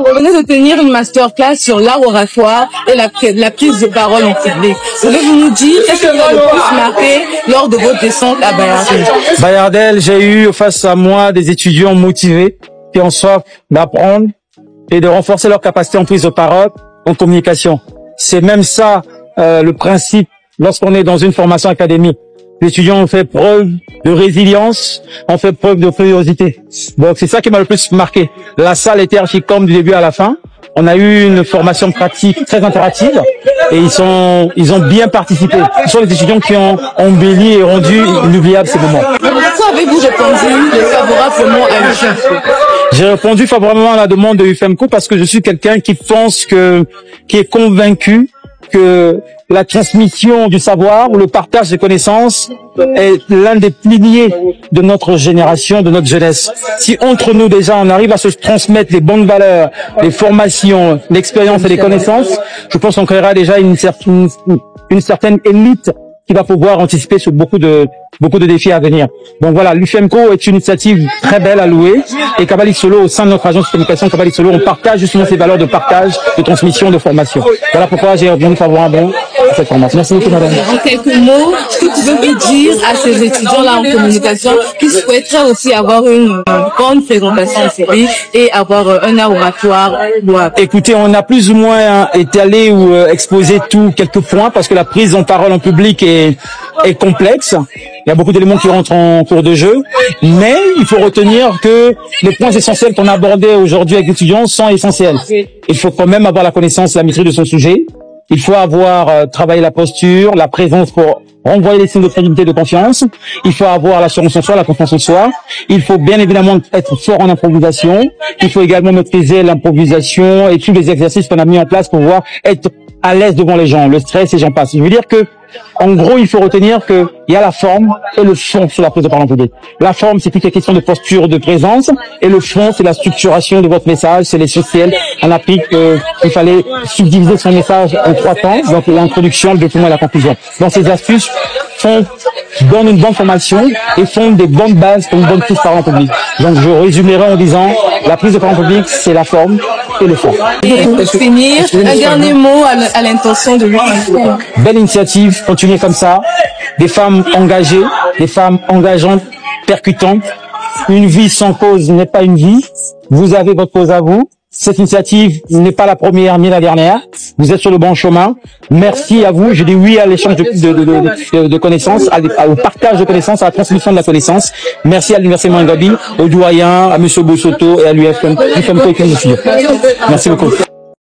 Vous venez de tenir une masterclass sur l'art oratoire et la prise de parole en public. Pouvez-vous nous dire qu'est-ce qui vous a le plus marqué lors de votre descente à Bayardel? Bayardel, j'ai eu face à moi des étudiants motivés qui ont soif d'apprendre et de renforcer leur capacité en prise de parole, en communication. C'est même ça le principe lorsqu'on est dans une formation académique. Les étudiants ont fait preuve de résilience, ont fait preuve de curiosité. Donc c'est ça qui m'a le plus marqué. La salle était archi-calme du début à la fin. On a eu une formation pratique très interactive et ils ont bien participé. Ce sont les étudiants qui ont embelli et rendu inoubliable ces moments. Pourquoi avez-vous répondu favorablement à l'UFEMCO? J'ai répondu favorablement à la demande de l'UFEMCO parce que je suis quelqu'un qui est convaincu que la transmission du savoir ou le partage des connaissances est l'un des piliers de notre génération, de notre jeunesse. Si entre nous déjà on arrive à se transmettre les bonnes valeurs, les formations, l'expérience et les connaissances, je pense qu'on créera déjà une certaine élite qui va pouvoir anticiper sur beaucoup de défis à venir. Donc voilà, l'UFEMCO est une initiative très belle à louer et Kabbalah Solo, au sein de notre agence de communication Kabbalah Solo, on partage justement ces valeurs de partage, de transmission, de formation. Voilà pourquoi j'ai répondu favorablement à cette formation. Merci beaucoup, madame. En quelques mots, ce que tu veux dire à ces étudiants-là en communication qui souhaiteraient aussi avoir une bonne présentation en série et avoir un art oratoire? Écoutez, on a plus ou moins étalé ou exposé quelques points parce que la prise en parole en public est complexe. Il y a beaucoup d'éléments qui rentrent en cours de jeu, mais il faut retenir que les points essentiels qu'on a abordés aujourd'hui avec les étudiants sont essentiels. Il faut quand même avoir la connaissance, la maîtrise de son sujet. Il faut avoir travaillé la posture, la présence pour renvoyer les signes de crédibilité, de confiance. Il faut avoir l'assurance en soi, la confiance en soi. Il faut bien évidemment être fort en improvisation. Il faut également maîtriser l'improvisation et tous les exercices qu'on a mis en place pour pouvoir être à l'aise devant les gens, le stress et j'en passe. Je veux dire que, en gros, il faut retenir que il y a la forme et le fond sur la prise de parole en public. La forme, c'est toutes les questions de posture, de présence, et le fond, c'est la structuration de votre message, c'est l'essentiel. On applique qu'il fallait subdiviser son message en 3 temps, donc l'introduction, le développement et la conclusion. Donc ces astuces donnent une bonne formation et font des bonnes bases pour une bonne prise de parole en public. Donc je résumerai en disant, la prise de parole en public, c'est la forme et le fond. Et pour finir, un dernier mot à l'intention de l'UFEMCO. Belle initiative, continuez comme ça. Des femmes engagées, des femmes engageantes, percutantes. Une vie sans cause n'est pas une vie. Vous avez votre cause à vous. Cette initiative n'est pas la première ni la dernière. Vous êtes sur le bon chemin. Merci à vous. Je dis oui à l'échange de connaissances, au partage de connaissances, à la transmission de la connaissance. Merci à l'Université Mangabi, au doyen, à M. Boussoto et à l'UFEMCO. Merci beaucoup.